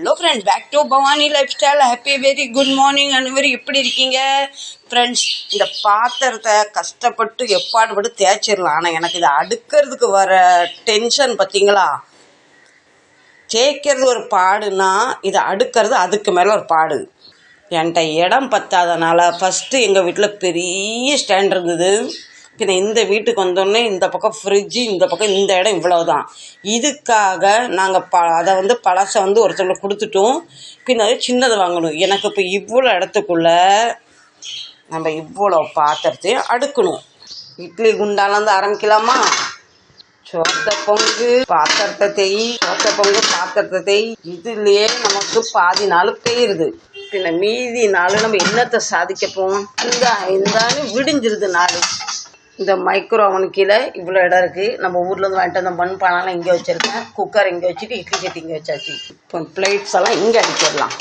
Hello friends, back to Bhavani life style. Happy very good morning அனைவரும் எப்படி இருக்கீங்க friends? இந்த பாத்திரத்தை கஷ்டப்பட்டு எப்பாடுபட்டு தேய்ச்சிடலாம். ஆனால் எனக்கு இதை அடுக்கிறதுக்கு வர டென்ஷன் பார்த்தீங்களா? தேய்க்கிறது ஒரு பாடுனா இதை அடுக்கிறது அதுக்கு மேலே ஒரு பாடு. என்கிட்ட இடம் பத்தாதனால ஃபஸ்ட்டு எங்கள் வீட்டில் பெரிய ஸ்டாண்ட் இருந்தது. பின்ன இந்த வீட்டுக்கு வந்தோடனே இந்த பக்கம் ஃப்ரிட்ஜு, இந்த பக்கம் இந்த இடம் இவ்வளவுதான். இதுக்காக நாங்கள் அதை பழசை ஒருத்தவங்களுக்கு கொடுத்துட்டோம். பின்ன அது சின்னது வாங்கணும். எனக்கு இப்போ இவ்வளோ இடத்துக்குள்ளே நம்ம இவ்வளோ பாத்திரத்தையும் அடுக்கணும். இட்லி குண்டாலேருந்து ஆரம்பிக்கலாமா? சோத்த பொங்கு பாத்திரத்தை தேய், சோத்த பொங்கு பாத்திரத்தை தேய், இதுலேயே நமக்கு பாதி நாள் பெய்யுது. பின்ன மீதி நாள் நம்ம என்னத்தை சாதிக்க போவோம்? இந்தான்னு விடிஞ்சிருது நாள். இந்த மைக்ரோ ஓவன் கீழே இவ்வளோ இடம் இருக்குது. நம்ம ஊர்லேருந்து வாங்கிட்டு அந்த மண் பானைலாம் இங்கே வச்சுருக்கேன். குக்கர் இங்கே வச்சுட்டு இட்லி சட்டி இங்கே வச்சாச்சு. இப்போ பிளேட்ஸ் எல்லாம் இங்கே அடிச்சிடலாம்.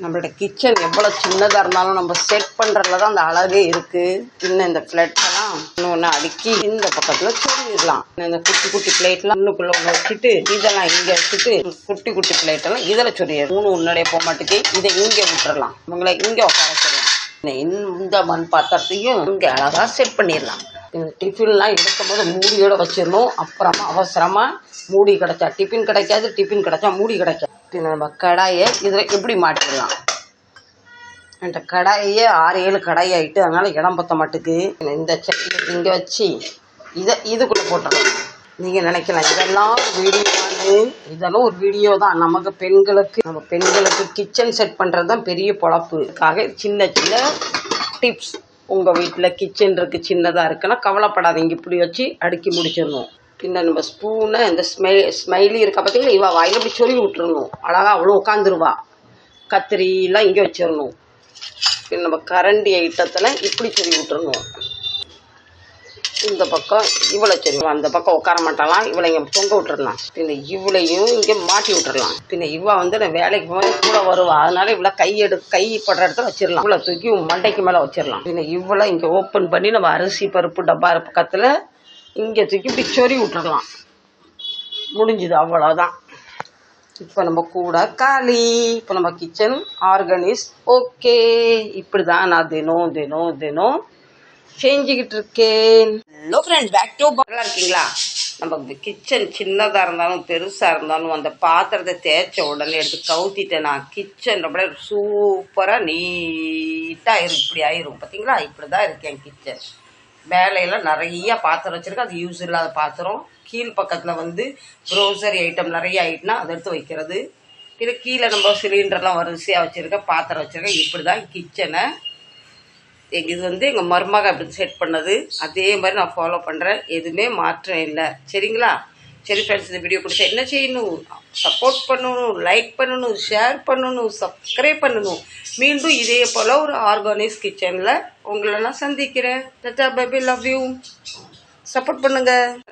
நம்மளோட கிச்சன் எவ்வளோ சின்னதாக இருந்தாலும் நம்ம செட் பண்ணுறதுல தான் அந்த அழகே இருக்குது. இன்னும் இந்த பிளேட்ஸ் எல்லாம் இன்னொன்று அடுக்கி இந்த பக்கத்தில் சொருவிடலாம். இந்த குட்டி குட்டி பிளேட்லாம் இன்னுக்குள்ளே ஒன்று வச்சுட்டு இதெல்லாம் இங்கே வச்சுட்டு குட்டி குட்டி பிளேட்டெல்லாம் இதில் சொருவிடும். உன்னுடைய போக மாட்டேக்கு இதை இங்கே விட்டுறலாம். உங்களை இங்கே உட்கார சொல்லலாம். இந்த மண் பாத்திரத்தையும் இங்கே அழகாக செட் பண்ணிடலாம். இந்த டிஃபின்லாம் எடுக்கும் போது மூடியோடு வச்சிடணும். அப்புறமா அவசரமாக மூடி கிடைச்சா டிஃபின் கிடைக்காது, டிஃபின் கிடைச்சா மூடி கிடைக்காது. நம்ம கடாயை இதில் எப்படி மாட்டிடலாம்? என்கிட்ட கடாயே 6-7 கடாய் ஆகிட்டு, அதனால் இடம் பற்ற மாட்டுக்கு. இந்த சட்டியை இங்கே வச்சு இதுக்குள்ளே போட்டுடலாம். நீங்கள் நினைக்கலாம் இதெல்லாம் ஒரு வீடியோ தான். நம்ம பெண்களுக்கு கிச்சன் செட் பண்ணுறது தான் பெரிய பொழப்புக்காக சின்ன சின்ன டிப்ஸ். உங்கள் வீட்டில் கிச்சன் இருக்குது, சின்னதாக இருக்குன்னா கவலைப்படாதீங்க, இப்படி வச்சு அடுக்கி முடிச்சிடணும். பின்ன நம்ம ஸ்பூனை இந்த ஸ்மைலி இருக்கா பார்த்தீங்களா, இவா வாயில் இப்படி சொல்லி விட்டுறணும். அழகாக அவ்வளோ உட்காந்துருவா. கத்திரிலாம் இங்கே வச்சிடணும். பின் நம்ம கரண்டி ஐட்டத்தில் இப்படி சொல்லி விட்டுறணும். இந்த பக்கம் இவ்வளோ சரி, அந்த பக்கம் உட்கார மாட்டாலாம், இவளை இங்கே தொங்க விட்டுறலாம். பின்ன இவளையும் இங்கே மாட்டி விட்டுறலாம். பின்ன இவா நான் வேலைக்கு போய் கூட வருவா, அதனால இவ்வளோ கை படுற இடத்துல வச்சிடலாம். இவ்வளோ தூக்கி மண்டைக்கு மேலே வச்சிடலாம். பின்ன இவ்வளோ இங்கே ஓப்பன் பண்ணி நம்ம அரிசி பருப்பு டப்பா பக்கத்தில் இங்கே தூக்கி இப்படி சொறி விட்டுறலாம். முடிஞ்சுது, அவ்வளோதான். இப்போ நம்ம கூட காலி. இப்போ நம்ம கிச்சன் ஆர்கனைஸ் ஓகே. இப்படி தான் நான் தினம் செஞ்சுக்கிட்டு இருக்கேன். ஹலோ ஃப்ரெண்ட்ஸ், பேக் டு நல்லா இருக்கீங்களா? நம்ம கிச்சன் சின்னதாக இருந்தாலும் பெருசாக இருந்தாலும் அந்த பாத்திரத்தை தேய்ச்ச உடனே எடுத்து கவுத்திட்டேன். நான் கிச்சன் ரொம்ப சூப்பராக நீட்டாக இப்படி ஆயிரும். பார்த்தீங்களா? இப்படி தான் இருக்கேன் கிச்சன். வேலையெல்லாம் நிறைய பாத்திரம் வச்சுருக்கேன். அது யூஸ் இல்லாத பாத்திரம். கீழ் பக்கத்தில் க்ரோசரி ஐட்டம் நிறைய ஆகிட்டுனா அதை எடுத்து வைக்கிறது. கீழே நம்ம சிலிண்டர்லாம் வரிசையாக வச்சுருக்கேன், பாத்திரம் வச்சுருக்கேன். இப்படி தான் கிச்சனை இது எங்கள் மருமக அப்படி செட் பண்ணது. அதே மாதிரி நான் ஃபாலோ பண்ணுறேன். எதுவுமே மாற்றம் இல்லை. சரிங்களா? சரி ஃப்ரெண்ட்ஸ், இந்த வீடியோ பிடிச்சா என்ன செய்யணும்? சப்போர்ட் பண்ணணும், லைக் பண்ணணும், ஷேர் பண்ணணும், சப்ஸ்கிரைப் பண்ணணும். மீண்டும் இதே போல் ஒரு ஆர்கானிக் கிச்சனில் உங்களை நான் சந்திக்கிறேன். Ta-ta bye bye, love you. Support பண்ணுங்கள்.